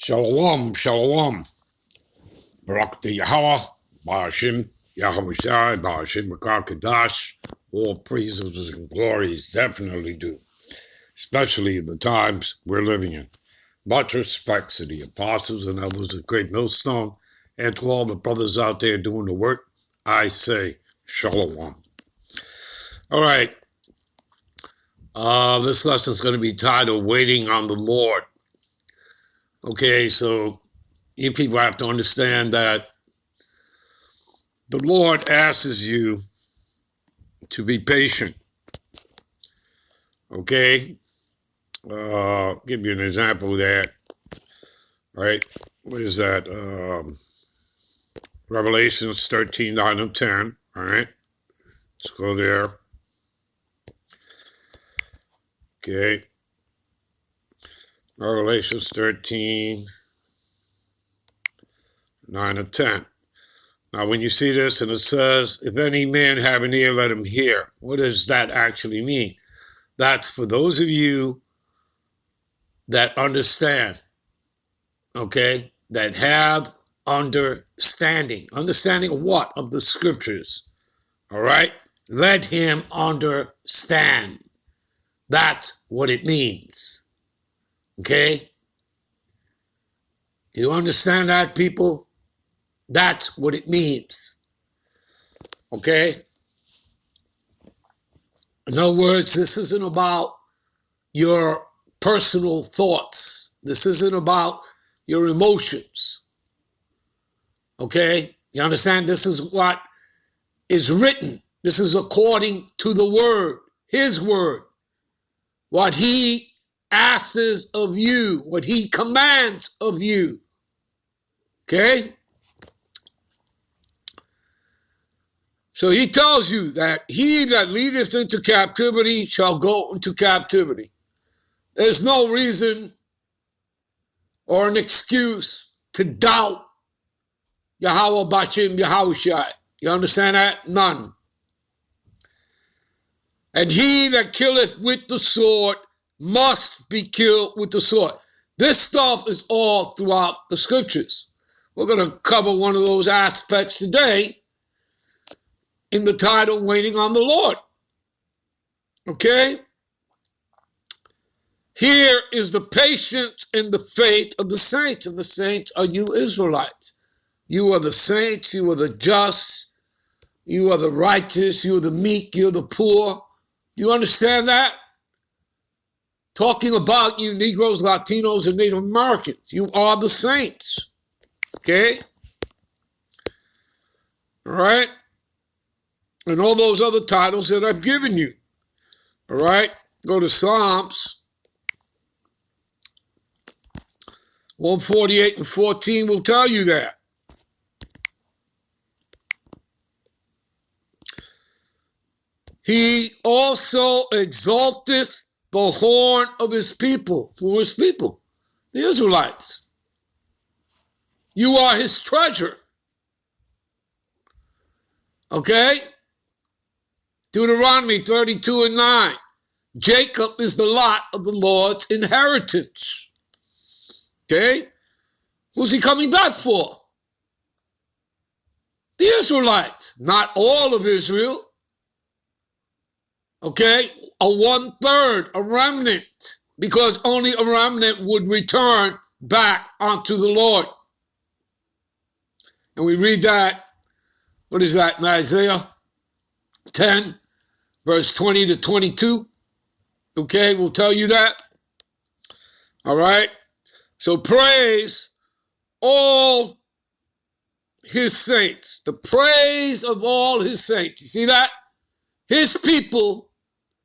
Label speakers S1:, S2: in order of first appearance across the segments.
S1: Shalom, shalom. Barak to Yahweh, Ba'ashim, Yahweh Shai, Ba'ashim Makar all praises and glories definitely due, especially in the times we're living in. Much respects to the apostles and others of Great Millstone, and to all the brothers out there doing the work, I say shalom. All right, this lesson is going to be titled Waiting on the Lord. Okay, so you people have to understand that the Lord asks you to be patient. Okay? Give you an example of that. Right? What is that? Revelations 13, 9 and 10. All right? Let's go there. Okay. Revelations 13, 9 and 10. Now, when you see this and it says, if any man have an ear, let him hear. What does that actually mean? That's for those of you that understand, okay, that have understanding. Understanding of what? Of the scriptures. All right? Let him understand. That's what it means. Okay? Do you understand that, people? That's what it means. Okay? In other words, this isn't about your personal thoughts. This isn't about your emotions. Okay? You understand? This is what is written. This is according to the word, his word. What he asks of you, what he commands of you. Okay? So he tells you that he that leadeth into captivity shall go into captivity. There's no reason or an excuse to doubt Yahweh Bashim Yahweh Shai. You understand that? None. And he that killeth with the sword must be killed with the sword. This stuff is all throughout the scriptures. We're going to cover one of those aspects today in the title, Waiting on the Lord. Okay? Here is the patience and the faith of the saints, and the saints are you Israelites. You are the saints, you are the just, you are the righteous, you are the meek, you are the poor. You understand that? Talking about you Negroes, Latinos, and Native Americans. You are the saints. Okay? All right? And all those other titles that I've given you. All right? Go to Psalms 148 and 14 will tell you that. He also exalteth the horn of his people. For his people, the Israelites. You are his treasure. Okay? Deuteronomy 32 and 9. Jacob is the lot of the Lord's inheritance. Okay? Who's he coming back for? The Israelites. Not all of Israel. Okay? A 1/3, a remnant. Because only a remnant would return back unto the Lord. And we read that, what is that, in Isaiah 10, verse 20 to 22. Okay, we'll tell you that. All right. So praise all his saints. The praise of all his saints. You see that? His people,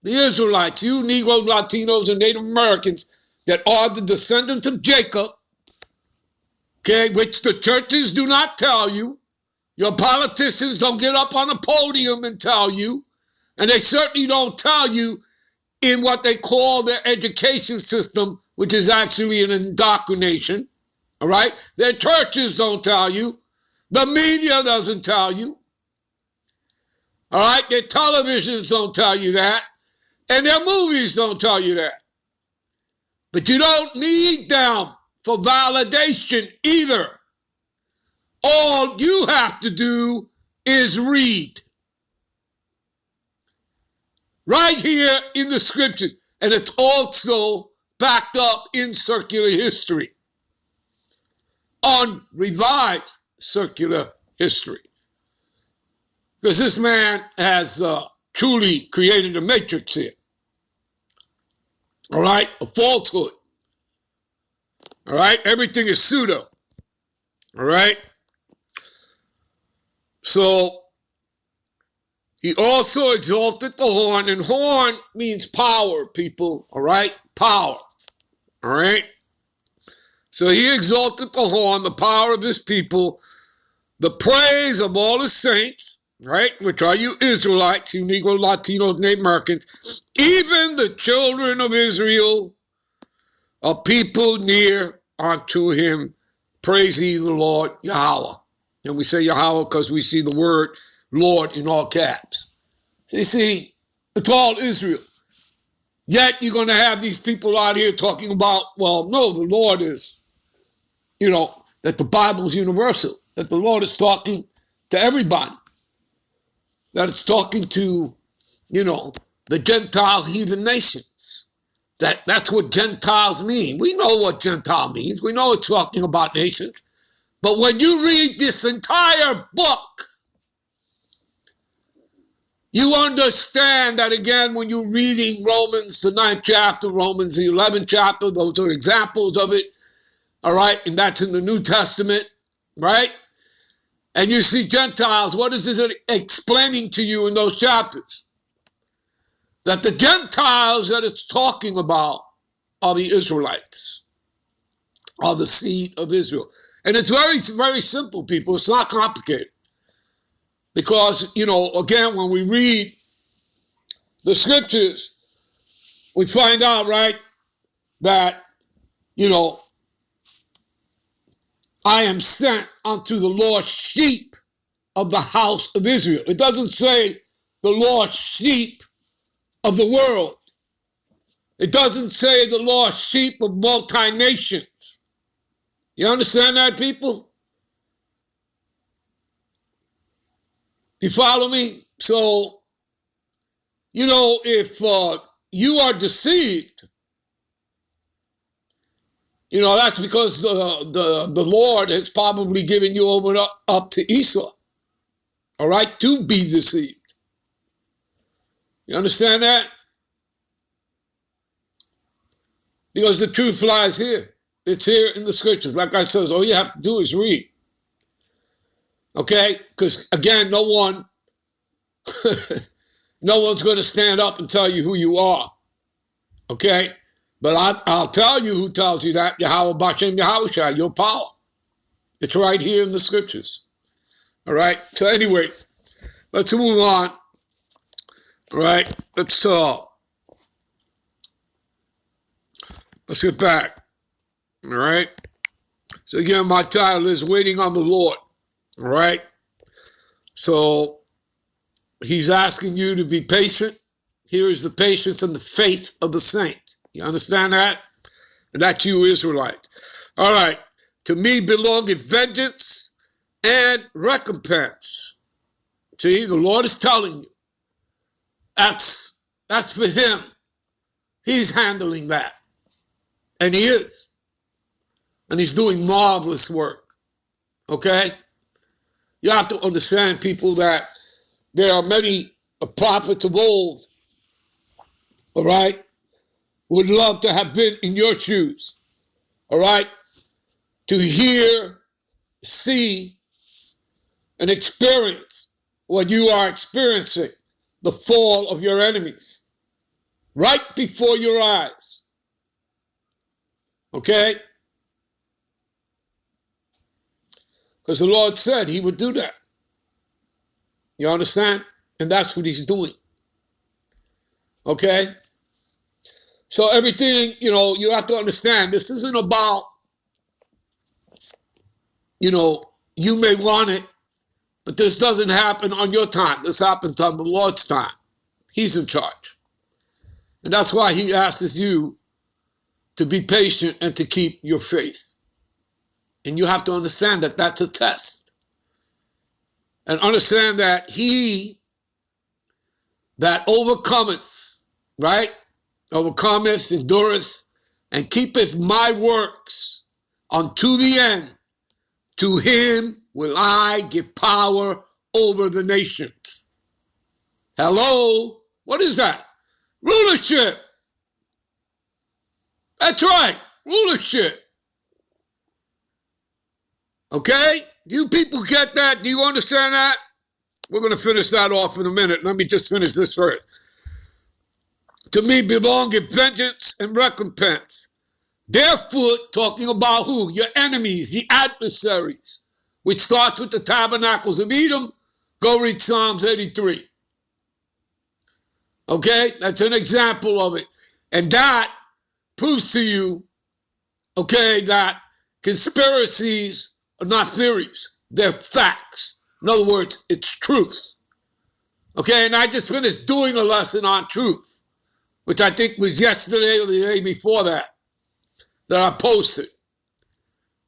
S1: the Israelites, you Negroes, Latinos, and Native Americans that are the descendants of Jacob, okay, which the churches do not tell you. Your politicians don't get up on a podium and tell you. And they certainly don't tell you in what they call their education system, which is actually an indoctrination. All right? Their churches don't tell you. The media doesn't tell you. All right? Their televisions don't tell you that. And their movies don't tell you that. But you don't need them for validation either. All you have to do is read. Right here in the scriptures. And it's also backed up in circular history. Unrevised circular history. Because this man has truly created a matrix here. All right? A falsehood. All right? Everything is pseudo. All right? So, he also exalted the horn, and horn means power, people, all right? Power, all right? So he exalted the horn, the power of his people, the praise of all his saints, right? Which are you Israelites, you Negro, Latinos, Native Americans, even the children of Israel, a people near unto him. Praise ye the Lord Yahweh. And we say Yahweh because we see the word Lord in all caps. So you see, it's all Israel. Yet you're going to have these people out here talking about, well, no, the Lord is, that the Bible's universal, that the Lord is talking to everybody, that it's talking to, the Gentile heathen nations. That's what Gentiles mean. We know what Gentile means. We know it's talking about nations. But when you read this entire book, you understand that, again, when you're reading Romans, the 9th chapter, Romans, the 11th chapter, those are examples of it, all right? And that's in the New Testament, right? And you see Gentiles, what is it explaining to you in those chapters? That the Gentiles that it's talking about are the Israelites, are the seed of Israel. And it's very, very simple, people. It's not complicated. Because, again, when we read the scriptures, we find out, right, that, I am sent unto the Lord's sheep of the house of Israel. It doesn't say the Lord's sheep of the world. It doesn't say the Lord's sheep of multi-nations. You understand that, people? You follow me? So, if you are deceived, that's because the Lord has probably given you over up to Esau, all right, to be deceived. You understand that? Because the truth lies here. It's here in the scriptures. Like I said, all you have to do is read. Okay? Because, again, no one's going to stand up and tell you who you are. Okay? But I'll tell you who tells you that. Yahweh Bashem Yahushua, your power. It's right here in the scriptures. All right? So anyway, let's move on. All right? Let's get back. All right? So again, my title is Waiting on the Lord. All right? So he's asking you to be patient. Here is the patience and the faith of the saints. You understand that? And that's you, Israelites. All right. To me belongeth vengeance and recompense. See, the Lord is telling you. That's for him. He's handling that. And he is. And he's doing marvelous work. Okay? You have to understand, people, that there are many prophets of old, all right, would love to have been in your shoes, all right, to hear, see, and experience what you are experiencing, the fall of your enemies, right before your eyes, okay? Because the Lord said he would do that. You understand? And that's what he's doing. Okay? So everything, you have to understand, this isn't about, you may want it, but this doesn't happen on your time. This happens on the Lord's time. He's in charge. And that's why he asks you to be patient and to keep your faith. And you have to understand that that's a test. And understand that he that overcometh, right? Overcometh, endureth, and keepeth my works unto the end. To him will I give power over the nations. Hello? What is that? Rulership. That's right. Rulership. Okay? Do you people get that? Do you understand that? We're going to finish that off in a minute. Let me just finish this first. To me belongeth vengeance and recompense. Therefore, talking about who? Your enemies, the adversaries, which starts with the tabernacles of Edom. Go read Psalms 83. Okay? That's an example of it. And that proves to you, okay, that conspiracies are not theories. They're facts. In other words, it's truth. Okay, and I just finished doing a lesson on truth, which I think was yesterday or the day before that I posted.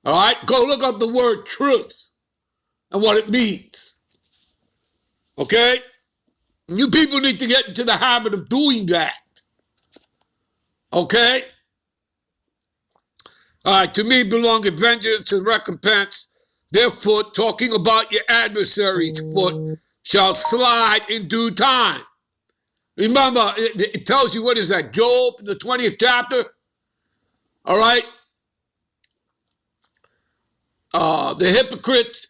S1: All right, go look up the word truth and what it means. Okay? You people need to get into the habit of doing that. Okay? All right, to me belongeth vengeance and recompense. Therefore, talking about your adversary's foot shall slide in due time. Remember, it tells you, what is that, Job, the 20th chapter? All right? The hypocrite,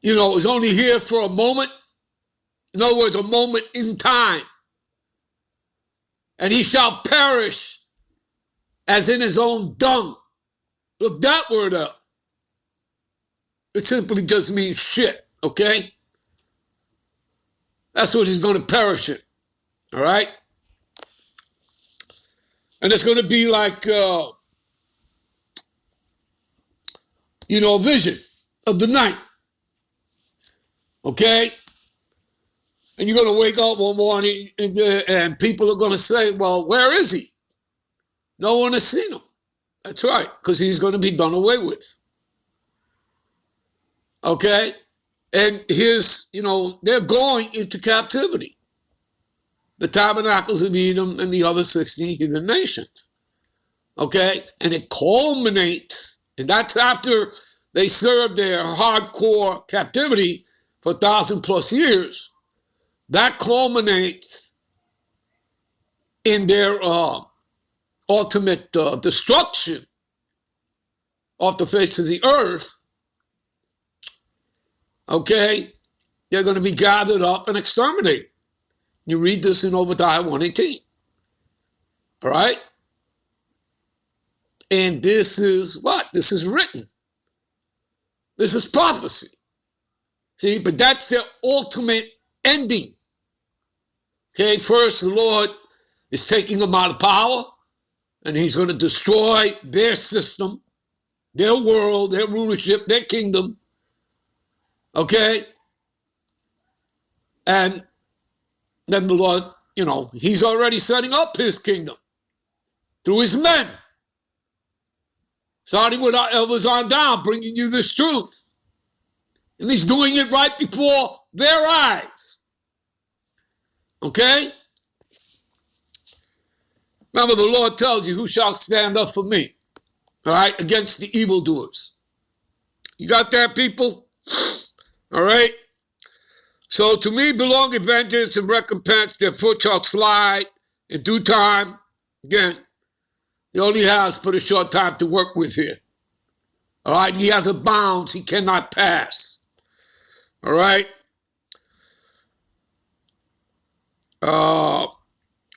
S1: is only here for a moment. In other words, a moment in time. And he shall perish as in his own dung. Look that word up. It simply just means shit, okay? That's what he's going to perish in, all right? And it's going to be like, a vision of the night, okay? And you're going to wake up one morning and people are going to say, well, where is he? No one has seen him. That's right, because he's going to be done away with. Okay? And they're going into captivity. The tabernacles of Edom and the other 16 heathen nations. Okay? And it culminates, and that's after they served their hardcore captivity for 1,000+ years. That culminates in their ultimate destruction off the face of the earth. Okay? They're going to be gathered up and exterminated. You read this in Obadiah 1:18. All right? And this is what? This is written. This is prophecy. See, but that's their ultimate ending. Okay, first the Lord is taking them out of power, and he's going to destroy their system, their world, their rulership, their kingdom. Okay? And then the Lord, he's already setting up his kingdom through his men. Starting with our elders on down, bringing you this truth. And he's doing it right before their eyes. Okay? Remember, the Lord tells you, who shall stand up for me? All right? Against the evildoers. You got that, people? All right? So to me belongeth vengeance and recompense, their foot shall slide in due time. Again, he only has but a short time to work with here. All right? He has a bounds he cannot pass. All right?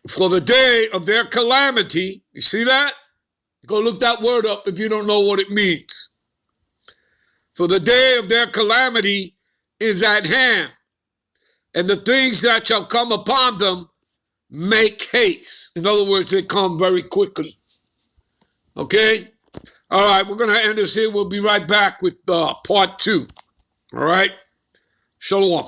S1: For the day of their calamity, you see that? Go look that word up if you don't know what it means. For the day of their calamity is at hand, and the things that shall come upon them make haste. In other words, they come very quickly. Okay? All right, we're going to end this here. We'll be right back with part 2. All right? Shalom.